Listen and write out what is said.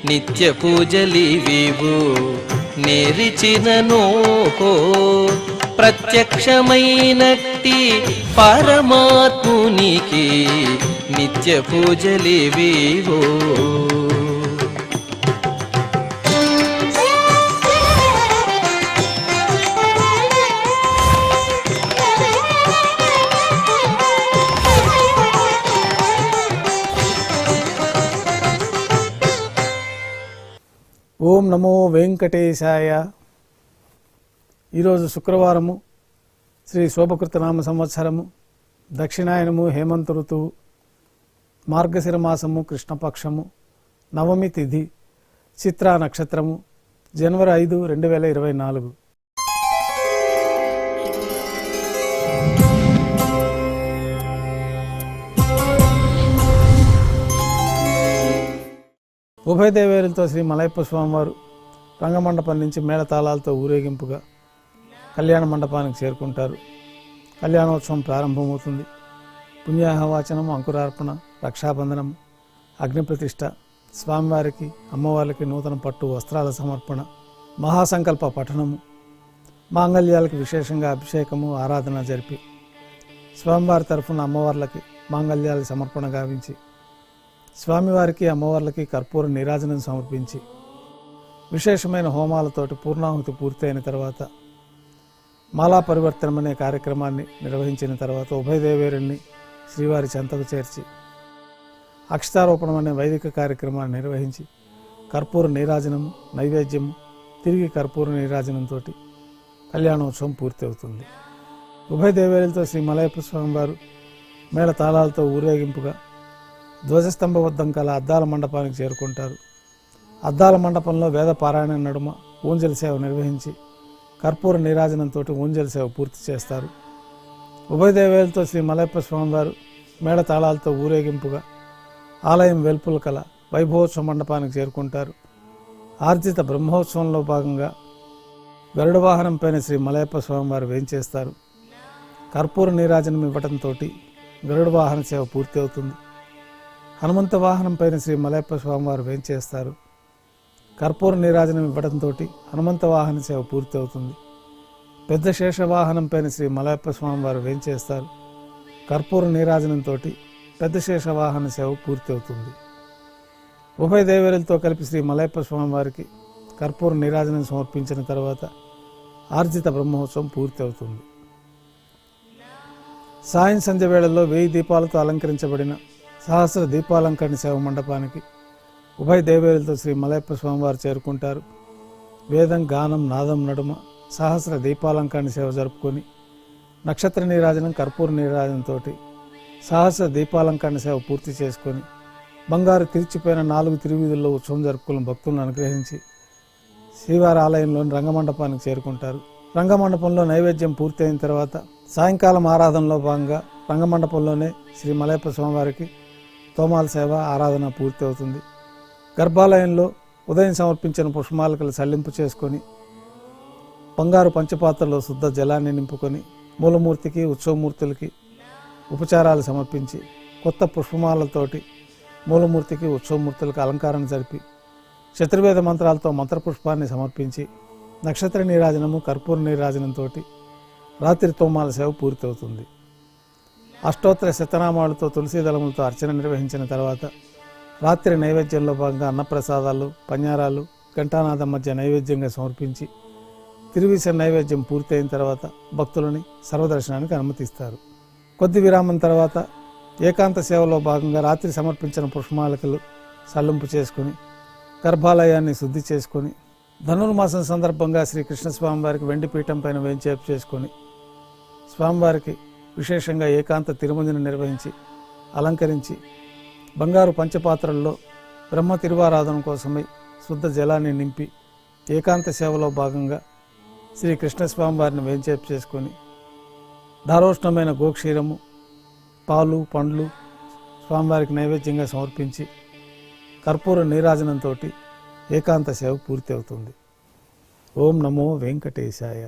నిత్య పూజలివివు నేరిచిననో ప్రత్యక్షమైనట్టి పరమాత్మునికి నిత్య పూజలివివో. ఓం నమో వెంకటేశాయ. ఈరోజు శుక్రవారము, శ్రీ శోభకృతనామ సంవత్సరము, దక్షిణాయనము, హేమంత ఋతువు, మార్గశిర మాసము, కృష్ణపక్షము, నవమి తిథి, చిత్రా నక్షత్రము, జనవరి 5, 2024. ఉభయ దేవేరులతో శ్రీ మలయప్ప స్వామివారు రంగమండపం నుంచి మేళతాళాలతో ఊరేగింపుగా కళ్యాణ మండపానికి చేరుకుంటారు. కళ్యాణోత్సవం ప్రారంభమవుతుంది. పుణ్యాహవాచనం, అంకురార్పణ, రక్షాబంధనం, అగ్నిప్రతిష్ఠ, స్వామివారికి అమ్మవారికి నూతన పట్టు వస్త్రాల సమర్పణ, మహాసంకల్ప పఠనము, మాంగళ్యాలకు విశేషంగా అభిషేకము, ఆరాధన జరిపి స్వామివారి తరఫున అమ్మవార్లకి మాంగళ్యాల సమర్పణ గావించి స్వామివారికి అమ్మవార్లకి కర్పూర నీరాజనం సమర్పించి విశేషమైన హోమాలతోటి పూర్ణాహుతి పూర్తయిన తర్వాత మాలా పరివర్తనం అనే కార్యక్రమాన్ని నిర్వహించిన తర్వాత ఉభయ దేవేరుల్ని శ్రీవారి చెంతకు చేర్చి అక్షతారోపణం అనే వైదిక కార్యక్రమాన్ని నిర్వహించి కర్పూర నీరాజనము, నైవేద్యము, తిరిగి కర్పూర నీరాజనంతో కళ్యాణోత్సవం పూర్తి అవుతుంది. ఉభయ దేవేరులతో శ్రీ మలయప్ప స్వామివారు మేళ తాళాలతో ఊరేగింపుగా ధ్వజస్తంభ వద్దం కల అద్దాల మండపానికి చేరుకుంటారు. అద్దాల మండపంలో వేద పారాయణ నడుమ ఊంజల సేవ నిర్వహించి కర్పూర నీరాజనంతో ఊంజల సేవ పూర్తి చేస్తారు. ఉభయ దేవేలతో శ్రీ మలయప్ప స్వామివారు మేళ తాళాలతో ఊరేగింపుగా ఆలయం వెల్పుల కల వైభవోత్సవ మండపానికి చేరుకుంటారు. ఆర్జిత బ్రహ్మోత్సవంలో భాగంగా గరుడ వాహనం పైన శ్రీ మలయప్ప స్వామివారు వేంచేస్తారు. కర్పూర నీరాజనం ఇవ్వడంతో గరుడ వాహన సేవ పూర్తి అవుతుంది. హనుమంత వాహనం పైన శ్రీ మలయప్ప స్వామివారు వేంచేస్తారు. కర్పూర నీరాజనం ఇవ్వడంతో హనుమంత వాహన సేవ పూర్తి అవుతుంది. పెద్ద శేష వాహనం పైన శ్రీ మలయప్ప స్వామివారు వేంచేస్తారు. కర్పూర నీరాజనంతో పెద్ద శేష వాహన సేవ పూర్తి అవుతుంది. ఉభయ దేవేరులతో కలిపి శ్రీ మలయప్ప స్వామివారికి కర్పూర నీరాజనం సమర్పించిన తర్వాత ఆర్జిత బ్రహ్మోత్సవం పూర్తి అవుతుంది. సాయం సంధ్య వేళల్లో 1000 దీపాలతో అలంకరించబడిన సహస్ర దీపాలంకరణ సేవ మండపానికి ఉభయ దేవేరులతో శ్రీ మలయప్ప స్వామివారు చేరుకుంటారు. వేదం, గానం, నాదం నడుమ సహస్ర దీపాలంకరణ సేవ జరుపుకొని నక్షత్ర నీరాజనం, కర్పూర నీరాజనంతో సహస్ర దీపాలంకరణ సేవ పూర్తి చేసుకొని బంగారు తీర్చిపోయిన 4 తిరువీధుల్లో ఉత్సవం జరుపుకున్న భక్తులను అనుగ్రహించి శ్రీవారి ఆలయంలోని రంగమండపానికి చేరుకుంటారు. రంగమండపంలో నైవేద్యం పూర్తయిన తర్వాత సాయంకాలం ఆరాధనలో భాగంగా రంగమండపంలోనే శ్రీ మలయప్ప స్వామివారికి తోమాల సేవ, ఆరాధన పూర్తి అవుతుంది. గర్భాలయంలో ఉదయం సమర్పించిన పుష్పమాలికలు సల్లింపు చేసుకొని బంగారు పంచపాత్రలో శుద్ధ జలాన్ని నింపుకొని మూలమూర్తికి, ఉత్సవమూర్తులకి ఉపచారాలు సమర్పించి కొత్త పుష్పమాలతోటి మూలమూర్తికి, ఉత్సవమూర్తులకు అలంకారం జరిపి చతుర్వేద మంత్రాలతో మంత్రపుష్పాన్ని సమర్పించి నక్షత్ర నీరాజనము, కర్పూర నీరాజనంతో రాత్రి తోమాల సేవ పూర్తి అవుతుంది. అష్టోత్తర శతనామాలతో తులసీ దళములతో అర్చన నిర్వహించిన తర్వాత రాత్రి నైవేద్యంలో భాగంగా అన్నప్రసాదాలు, పన్యారాలు, ఘంటానాదం మధ్య నైవేద్యంగా సమర్పించి తిరువిస నైవేద్యం పూర్తయిన తర్వాత భక్తులని సర్వదర్శనానికి అనుమతిస్తారు. కొద్ది విరామం తర్వాత ఏకాంత సేవలో భాగంగా రాత్రి సమర్పించిన పుష్పమాలికలు సల్లింపు చేసుకుని గర్భాలయాన్ని శుద్ధి చేసుకొని ధనుర్మాసం సందర్భంగా శ్రీ కృష్ణస్వామివారికి వెండి పీఠం పైన వేంచేపు చేసుకొని స్వామివారికి విశేషంగా ఏకాంత తిరుమంజన నిర్వహించి అలంకరించి బంగారు పంచపాత్రల్లో బ్రహ్మ తిరువారాధన కోసమై శుద్ధ జలాన్ని నింపి ఏకాంత సేవలో భాగంగా శ్రీ కృష్ణస్వామివారిని వేంచేపు చేసుకొని దారోష్ణమైన గోక్షీరము, పాలు, పండ్లు స్వామివారికి నైవేద్యంగా సమర్పించి కర్పూర నీరాజనంతో ఏకాంత సేవ పూర్తి అవుతుంది. ఓం నమో వెంకటేశాయ.